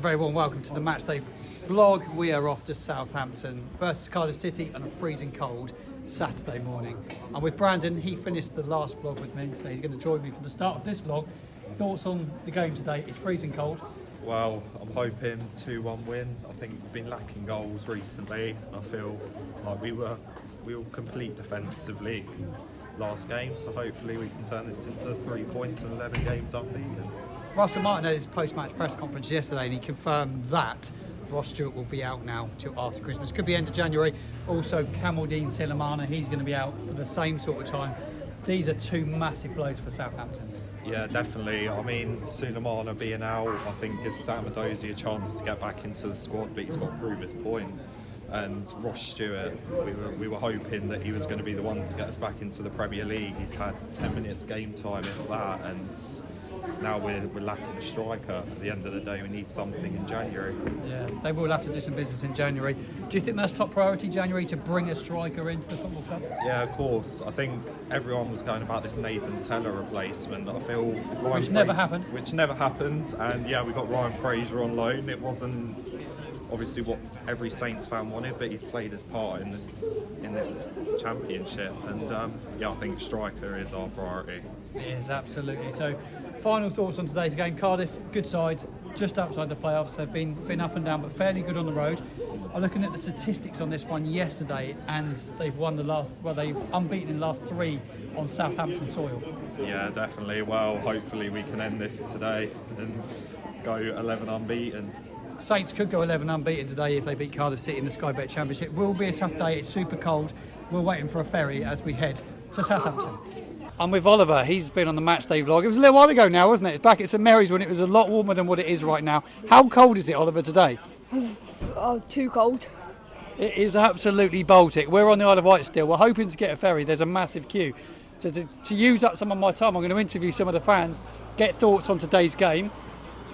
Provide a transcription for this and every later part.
very warm welcome to the matchday vlog. We are off to Southampton versus Cardiff City on a freezing cold Saturday morning. I'm with Brandon. He finished the last vlog with me, so he's going to join me for the start of this vlog. Thoughts on the game today? It's freezing cold. Well, I'm hoping 2-1 win. I think we've been lacking goals recently. I feel like we were complete defensively last game, so hopefully we can turn this into 3 points and 11 games unbeaten. Russell Martin had his post-match press conference yesterday and he confirmed that Ross Stewart will be out now till after Christmas. Could be end of January. Also, Kamaldeen Sulemana, he's going to be out for the same sort of time. These are two massive blows for Southampton. Yeah, definitely. I mean, Sulemana being out, I think gives Sam Adozie a chance to get back into the squad, but he's got to prove his point. And Ross Stewart, we were hoping that he was going to be the one to get us back into the Premier League. He's had 10 minutes game time, if that, and now we're lacking a striker. At the end of the day, we need something in January. Yeah, they will have to do some business in January. Do you think that's top priority, January, to bring a striker into the football club? Yeah, of course. I think everyone was going about this Nathan Teller replacement. I feel Which never happened. And yeah, we got Ryan Fraser on loan. It wasn't obviously what every Saints fan wanted, but he's played his part in this championship. And yeah, I think striker is our priority. It is, absolutely. So, final thoughts on today's game. Cardiff, good side, just outside the playoffs. They've been up and down, but fairly good on the road. I'm looking at the statistics on this one yesterday, and they've won they've unbeaten in the last 3 on Southampton soil. Yeah, definitely. Well, hopefully we can end this today and go 11 unbeaten. Saints could go 11 unbeaten today if they beat Cardiff City in the Sky Bet Championship. It will be a tough day. It's super cold. We're waiting for a ferry as we head to Southampton. I'm with Oliver. He's been on the matchday vlog. It was a little while ago now, wasn't it? Back at St Mary's when it was a lot warmer than what it is right now. How cold is it, Oliver, today? Too cold. It is absolutely Baltic. We're on the Isle of Wight still. We're hoping to get a ferry. There's a massive queue. So to use up some of my time, I'm going to interview some of the fans, get thoughts on today's game.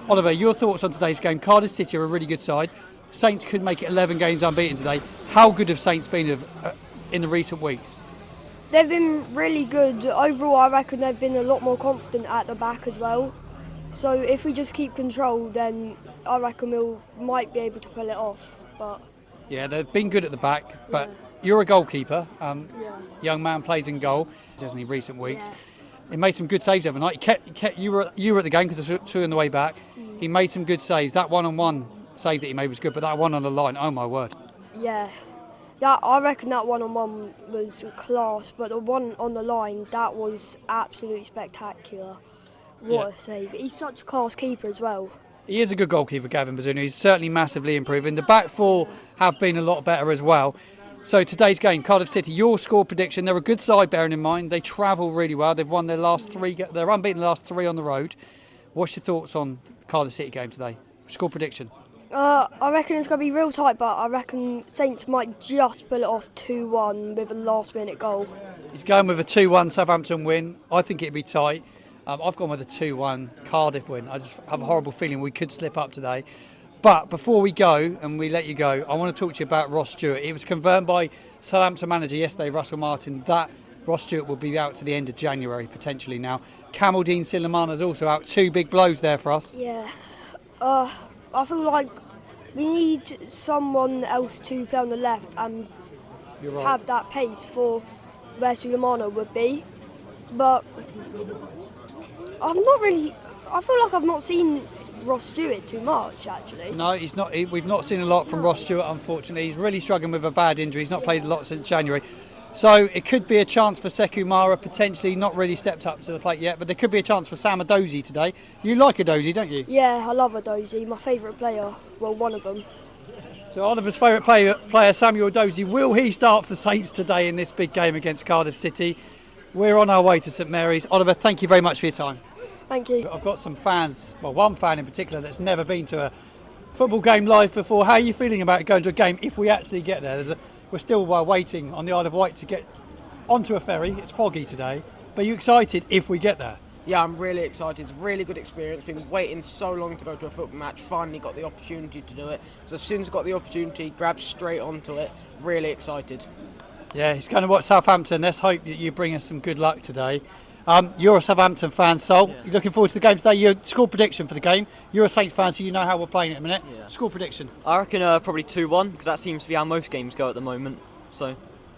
Oliver, your thoughts on today's game. Cardiff City are a really good side. Saints could make it 11 games unbeaten today. How good have Saints been in the recent weeks? They've been really good. Overall, I reckon they've been a lot more confident at the back as well. So if we just keep control, then I reckon we might be able to pull it off. But yeah, they've been good at the back, but you're a goalkeeper. Young man plays in goal, hasn't he, recent weeks. Yeah. He made some good saves every night. You were at the game because there's 2 on the way back. He made some good saves. That one-on-one save that he made was good, but that one on the line, oh my word. Yeah, I reckon that one-on-one was class, but the one on the line, that was absolutely spectacular. What a save. He's such a class keeper as well. He is a good goalkeeper, Gavin Bazunu. He's certainly massively improving. The back 4 have been a lot better as well. So today's game, Cardiff City, your score prediction. They're a good side, bearing in mind. They travel really well. They've won their last 3. They're unbeaten the last 3 on the road. What's your thoughts on the Cardiff City game today? Score prediction. I reckon it's going to be real tight, but I reckon Saints might just pull it off 2-1 with a last-minute goal. He's going with a 2-1 Southampton win. I think it'd be tight. I've gone with a 2-1 Cardiff win. I just have a horrible feeling we could slip up today. But before we go and we let you go, I want to talk to you about Ross Stewart. It was confirmed by Southampton manager yesterday, Russell Martin, that Ross Stewart will be out to the end of January, potentially now. Kamaldeen Sulemana is also out. 2 big blows there for us. Yeah. I feel like we need someone else to play on the left and have that pace for where Sulemana would be. But I feel like I've not seen Ross Stewart too much, actually. No, he's not. We've not seen a lot from Ross Stewart, unfortunately. He's really struggling with a bad injury. He's not played a lot since January. So it could be a chance for Sekou Mara, potentially not really stepped up to the plate yet, but there could be a chance for Sam Adozie today. You like Adozie, don't you? Yeah, I love Adozie. My favourite player. Well, one of them. So Oliver's favourite player, Samuel Adozie, will he start for Saints today in this big game against Cardiff City? We're on our way to St Mary's. Oliver, thank you very much for your time. Thank you. I've got some fans, well, one fan in particular that's never been to a football game live before. How are you feeling about going to a game if we actually get there? We're still waiting on the Isle of Wight to get onto a ferry. It's foggy today. But are you excited if we get there? Yeah, I'm really excited. It's a really good experience. Been waiting so long to go to a football match. Finally got the opportunity to do it. So as soon as I got the opportunity, grabbed straight onto it. Really excited. Yeah, he's going to watch Southampton. Let's hope that you bring us some good luck today. You're a Southampton fan, Sol. You're looking forward to the game today. Your score prediction for the game. You're a Saints fan, so you know how we're playing at a minute. Yeah. Score prediction. I reckon probably 2-1, because that seems to be how most games go at the moment. So,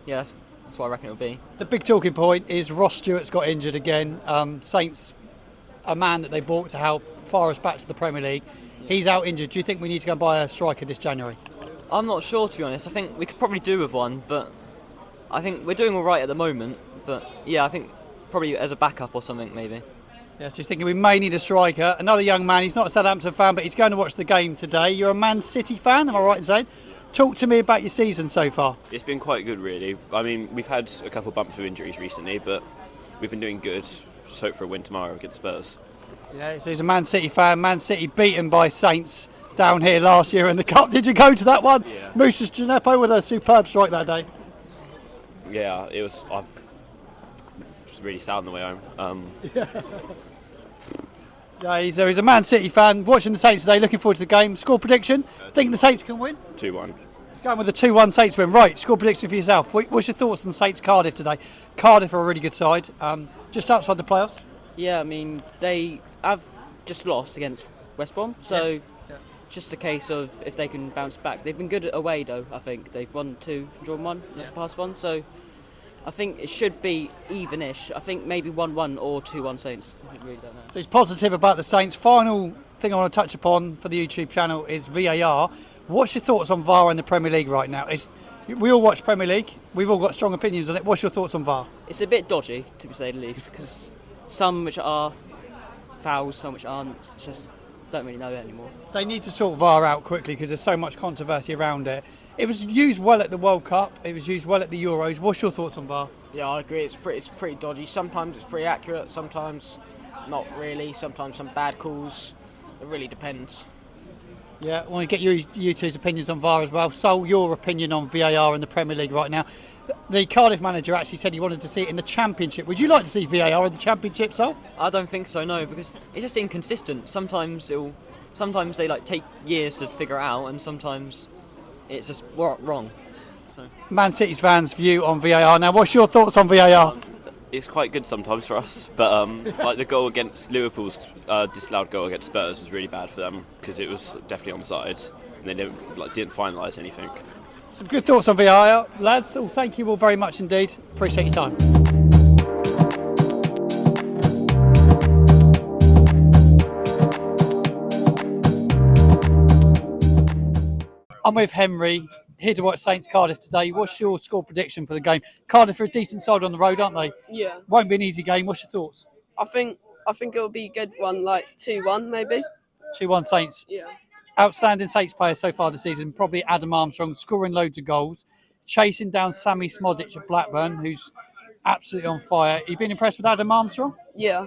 yeah, that's what I reckon it'll be. The big talking point is Ross Stewart's got injured again. Saints, a man that they bought to help fire us back to the Premier League. He's out injured. Do you think we need to go and buy a striker this January? I'm not sure, to be honest. I think we could probably do with one, but I think we're doing all right at the moment. But, yeah, I think probably as a backup or something, maybe. Yeah, so he's thinking we may need a striker. Another young man, he's not a Southampton fan, but he's going to watch the game today. You're a Man City fan, am I right in saying? Talk to me about your season so far. It's been quite good, really. I mean, we've had a couple of bumps of injuries recently, but we've been doing good. Just hope for a win tomorrow against Spurs. Yeah, so he's a Man City fan. Man City beaten by Saints down here last year in the Cup. Did you go to that one? Yeah. Moussa Djenepo with a superb strike that day. Yeah, it was. I was really sad on the way home. Yeah, he's a Man City fan. Watching the Saints today, looking forward to the game. Score prediction? Think the Saints can win? 2-1. It's going with a 2-1 Saints win. Right, score prediction for yourself. What's your thoughts on Saints Cardiff today? Cardiff are a really good side, just outside the playoffs. Yeah, I mean, they have just lost against West Brom, so Yes. just a case of if they can bounce back. They've been good away, though, I think. They've won 2, drawn 1 in the past one, so I think it should be even-ish. I think maybe 1-1 or 2-1 Saints. I really don't know. So he's positive about the Saints. Final thing I want to touch upon for the YouTube channel is VAR. What's your thoughts on VAR in the Premier League right now? We all watch Premier League. We've all got strong opinions on it. What's your thoughts on VAR? It's a bit dodgy, to say the least, because some which are fouls, some which aren't. It's just don't really know anymore. They need to sort VAR out quickly because there's so much controversy around it. It was used well at the World Cup. It was used well at the Euros. What's your thoughts on VAR? Yeah, I agree. It's pretty dodgy. Sometimes it's pretty accurate. Sometimes not really. Sometimes some bad calls. It really depends. Yeah, I want to get you two's opinions on VAR as well. So your opinion on VAR in the Premier League right now. The Cardiff manager actually said he wanted to see it in the Championship. Would you like to see VAR in the Championship, Sol? I don't think so, no, because it's just inconsistent. Sometimes they like take years to figure it out, and sometimes it's just wrong. So Man City's fans' view on VAR. Now, what's your thoughts on VAR? It's quite good sometimes for us, but like the goal against Liverpool's disallowed goal against Spurs was really bad for them because it was definitely onside and they didn't finalise anything. Some good thoughts on VAR, lads. Well, thank you all very much indeed. Appreciate your time. I'm with Henry, here to watch Saints Cardiff today. What's your score prediction for the game? Cardiff are a decent side on the road, aren't they? Yeah, Won't be an easy game. What's your thoughts? I think it'll be a good one, like 2-1 maybe. 2-1 Saints. Yeah. Outstanding Saints players so far this season, probably Adam Armstrong scoring loads of goals, chasing down Sammy Smodic at Blackburn, who's absolutely on fire. You been impressed with Adam Armstrong? Yeah.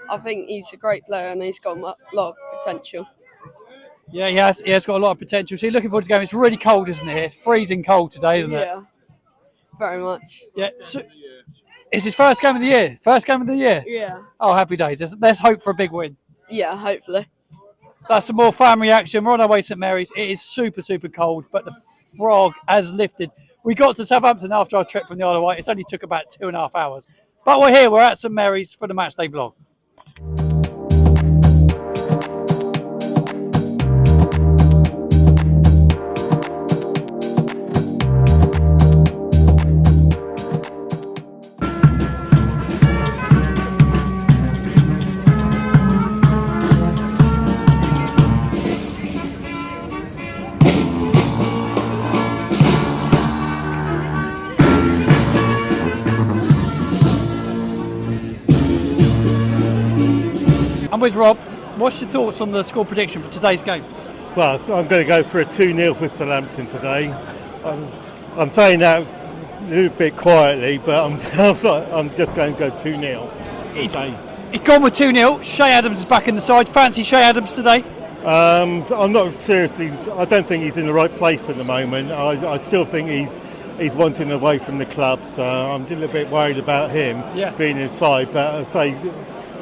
I think he's a great player and he's got a lot of potential. Yeah, he has. He has got a lot of potential. So you're looking forward to the game. It's really cold, isn't it? It's freezing cold today, isn't it? Yeah. Very much. Yeah. So, it's his first game of the year. First game of the year. Yeah. Oh, happy days. Let's hope for a big win. Yeah, hopefully. So that's some more fan reaction. We're on our way to St Mary's. It is super, super cold, but the frog has lifted. We got to Southampton after our trip from the Isle of Wight. It's only took about 2.5 hours. But we're here. We're at St Mary's for the matchday vlog. I'm with Rob. What's your thoughts on the score prediction for today's game? Well, so I'm going to go for a 2-0 for Southampton today. I'm saying that a little bit quietly, but I'm just going to go 2-0. He's gone with 2-0. Shay Adams is back in the side. Fancy Shay Adams today? I'm not seriously. I don't think he's in the right place at the moment. I still think he's wanting away from the club, so I'm a little bit worried about him being inside. But I say,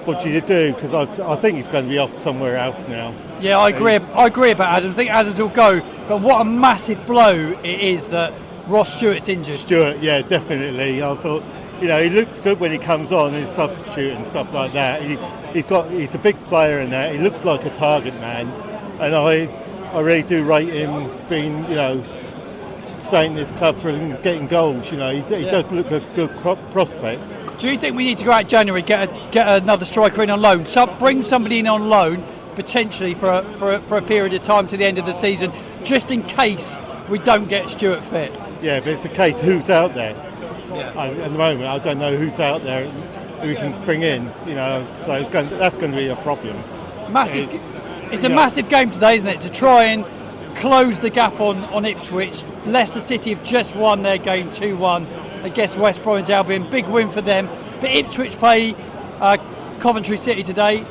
what do you do? Because I think he's going to be off somewhere else now. Yeah, I agree. I agree about Adams. I think Adams will go. But what a massive blow it is that Ross Stewart's injured. Stewart, yeah, definitely. I thought you know, he looks good when he comes on and substitute and stuff like that. He's a big player in that. He looks like a target man, and I really do rate him being, you know, saving this club for getting goals. You know, he does look a good prospect. Do you think we need to go out January, get another striker in on loan? Bring somebody in on loan, potentially for a period of time to the end of the season, just in case we don't get Stuart fit? Yeah, but it's a case who's out there. Yeah. At the moment, I don't know who's out there who we can bring in. You know, so that's going to be a problem. Massive. It's a massive game today, isn't it? To try and close the gap on Ipswich. Leicester City have just won their game 2-1 against West Bromwich Albion. Big win for them. But Ipswich play Coventry City today.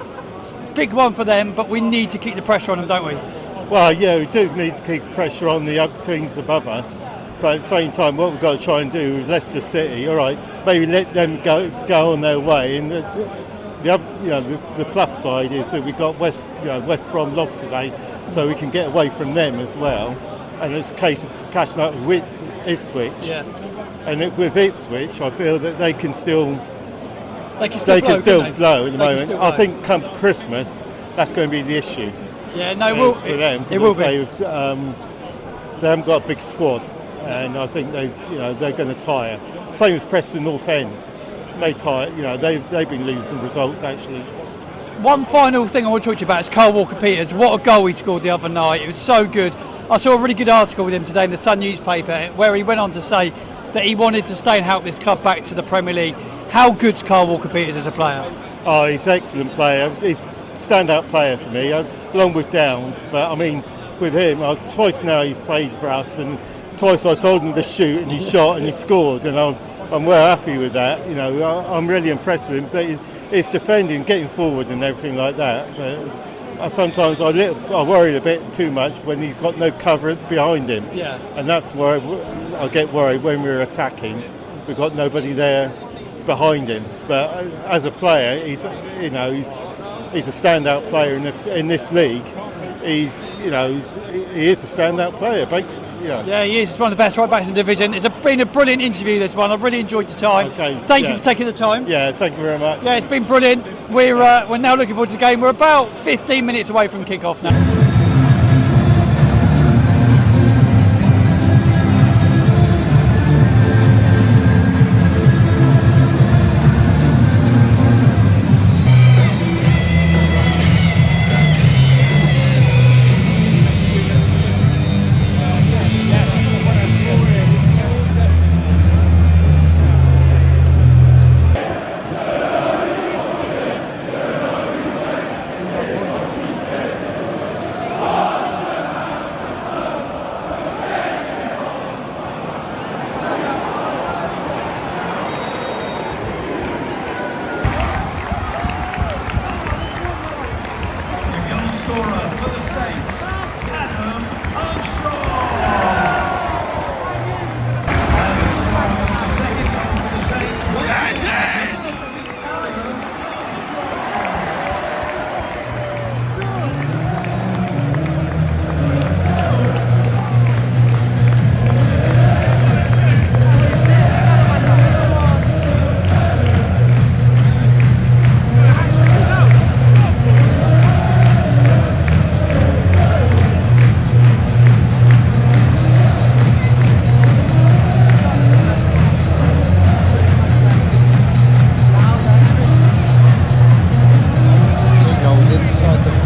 Big one for them, but we need to keep the pressure on them, don't we? Well, yeah, we do need to keep pressure on the other teams above us. But at the same time, what we've got to try and do with Leicester City, all right, maybe let them go on their way. And the plus side is that we got West Brom lost today, so we can get away from them as well. And it's a case of catching up with Ipswich. Yeah. And with Ipswich, I feel that they can still blow at the moment. I think come Christmas, that's going to be the issue. Yeah, no, for them. It will be. They haven't got a big squad, and I think they're going to tire. Same as Preston North End. They tire. You know, they've been losing results actually. One final thing I want to talk to you about is Carl Walker-Peters. What a goal he scored the other night. It was so good. I saw a really good article with him today in the Sun newspaper where he went on to say that he wanted to stay and help this club back to the Premier League. How good's Carl Walker-Peters as a player? Oh, he's an excellent player. He's a standout player for me, along with Downs. But I mean, with him, twice now he's played for us, and twice I told him to shoot, and he shot and he scored, and I'm well happy with that. You know, I'm really impressed with him. But it's defending, getting forward, and everything like that. But sometimes I worry a bit too much when he's got no cover behind him. Yeah. And that's where I get worried when we're attacking. We've got nobody there behind him. But as a player, he's a standout player in this league. He is a standout player, basically. Yeah, he is. He's one of the best right backs in the division. It's been a brilliant interview, this one. I've really enjoyed your time. Okay, Thank you for taking the time. Yeah, thank you very much. Yeah, it's been brilliant. We're now looking forward to the game. We're about 15 minutes away from kick-off now. Scorer for the Saints, Armstrong. And the scorer for the second goal for the Saints,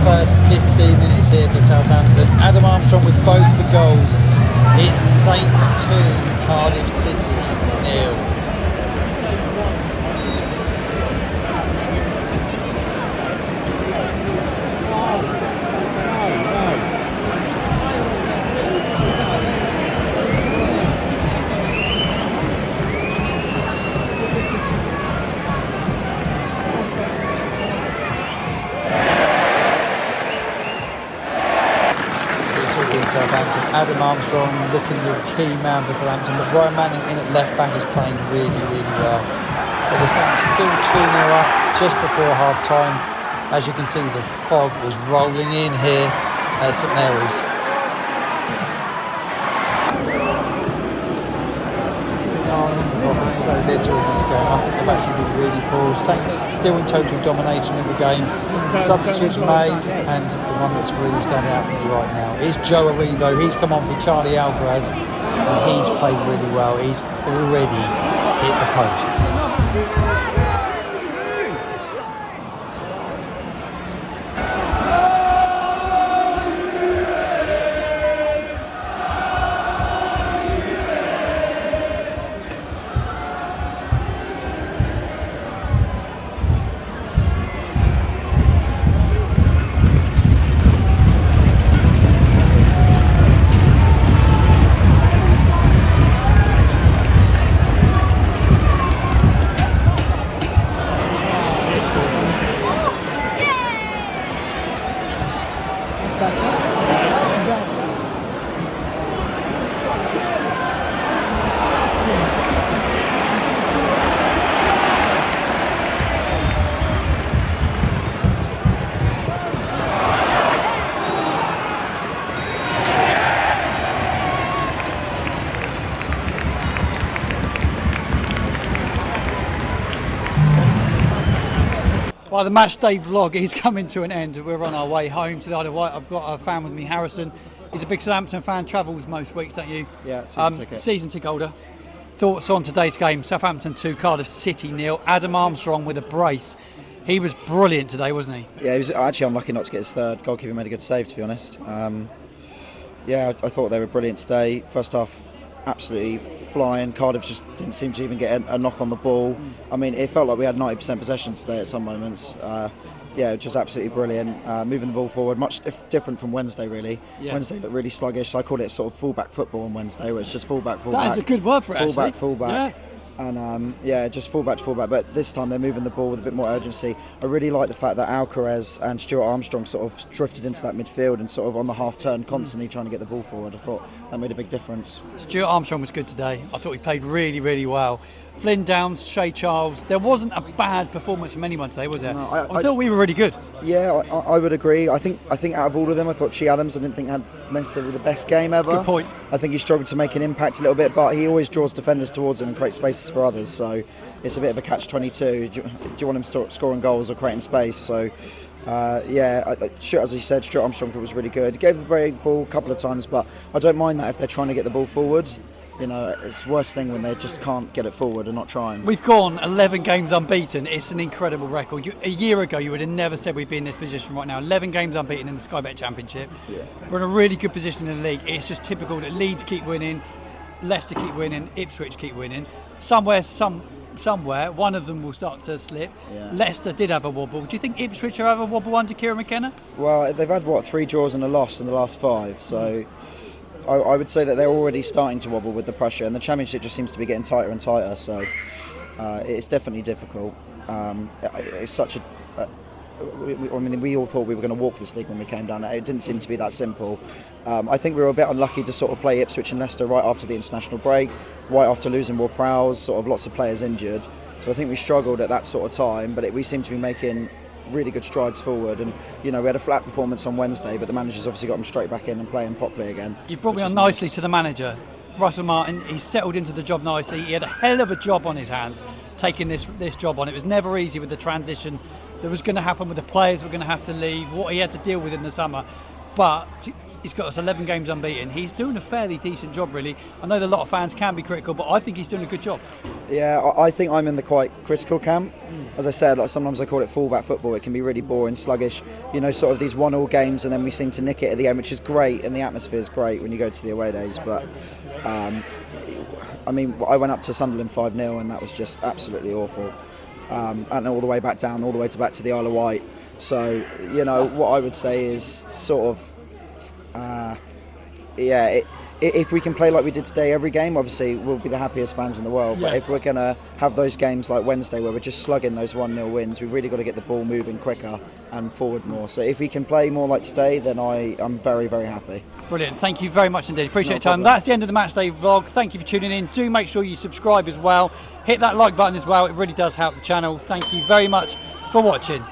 first 15 minutes here for Southampton. Adam Armstrong with both the goals. It's Saints 2, Cardiff City 0. Southampton. Adam Armstrong looking the key man for Southampton, but Ryan Manning in at left back is playing really, really well. But the Saints still 2-0 up just before half time. As you can see, the fog is rolling in here at St Mary's. Off the so little in this game. I think they've actually been really poor. Saints still in total domination of the game. Substitutes made, and the one that's really standing out for me right now is Joe Aribo. He's come on for Charlie Alcaraz, and he's played really well. He's already hit the post. Well, the match day vlog is coming to an end. We're on our way home to the Isle of Wight. I've got a fan with me, Harrison. He's a big Southampton fan, travels most weeks, don't you? Yeah, season ticket. Season ticket holder. Thoughts on today's game? Southampton 2, Cardiff City 0. Adam Armstrong with a brace. He was brilliant today, wasn't he? Yeah, he was actually unlucky not to get his third. Goalkeeper made a good save, to be honest. Yeah, I thought they were brilliant today. First half, absolutely flying. Cardiff just didn't seem to even get a knock on the ball. I mean, it felt like we had 90% possession today at some moments. Yeah, just absolutely brilliant. Moving the ball forward, much different from Wednesday, really. Yeah. Wednesday looked really sluggish. So I called it sort of fullback football on Wednesday, where it's just fullback. That is a good word for it, actually. Fullback. Yeah. And yeah, just fullback to fullback. But this time they're moving the ball with a bit more urgency. I really like the fact that Alcaraz and Stuart Armstrong sort of drifted into that midfield and sort of on the half turn, constantly trying to get the ball forward. I thought that made a big difference. Stuart Armstrong was good today. I thought he played really, really well. Flynn Downs, Shea Charles. There wasn't a bad performance from anyone today, was there? No, I thought we were really good. Yeah, I would agree. I think out of all of them, I thought Che Adams, I didn't think had necessarily the best game ever. Good point. I think he struggled to make an impact a little bit, but he always draws defenders towards him and creates spaces for others. So it's a bit of a catch-22. Do you want him scoring goals or creating space? So yeah, as you said, Stuart Armstrong thought was really good. He gave the break ball a couple of times, but I don't mind that if they're trying to get the ball forward. You know, it's the worst thing when they just can't get it forward and not trying. We've gone 11 games unbeaten. It's an incredible record. A year ago, you would have never said we'd be in this position right now. 11 games unbeaten in the Sky Bet Championship. Yeah. We're in a really good position in the league. It's just typical that Leeds keep winning, Leicester keep winning, Ipswich keep winning. Somewhere, one of them will start to slip. Yeah. Leicester did have a wobble. Do you think Ipswich will have a wobble under Kieran McKenna? Well, they've had, 3 draws and a loss in the last 5, so... I would say that they're already starting to wobble with the pressure, and the Championship just seems to be getting tighter and tighter, so it's definitely difficult. It's such a... I mean, we all thought we were going to walk this league when we came down. It didn't seem to be that simple. I think we were a bit unlucky to sort of play Ipswich and Leicester right after the international break, right after losing Ward-Prowse, sort of lots of players injured. So I think we struggled at that sort of time, but we seem to be making really good strides forward, and you know, we had a flat performance on Wednesday, but the manager's obviously got them straight back in and playing properly again. You've brought me on nicely to the manager, Russell Martin. He's settled into the job nicely. He had a hell of a job on his hands taking this job on. It was never easy with the transition that was going to happen with the players who were going to have to leave, what he had to deal with in the summer, but he's got us 11 games unbeaten. He's doing a fairly decent job, really. I know that a lot of fans can be critical, but I think he's doing a good job. Yeah, I think I'm in the quite critical camp. As I said, sometimes I call it fullback football. It can be really boring, sluggish, you know, sort of these 1-1 games, and then we seem to nick it at the end, which is great, and the atmosphere is great when you go to the away days. But I mean, I went up to Sunderland 5-0, and that was just absolutely awful. And all the way back down, all the way back to the Isle of Wight. So, you know, what I would say is sort of, if we can play like we did today every game, obviously we'll be the happiest fans in the world. Yeah. But if we're going to have those games like Wednesday where we're just slugging those 1-0 wins, we've really got to get the ball moving quicker and forward more. So if we can play more like today, then I'm very, very happy. Brilliant. Thank you very much indeed. Appreciate your time. That's the end of the Matchday vlog. Thank you for tuning in. Do make sure you subscribe as well. Hit that like button as well. It really does help the channel. Thank you very much for watching.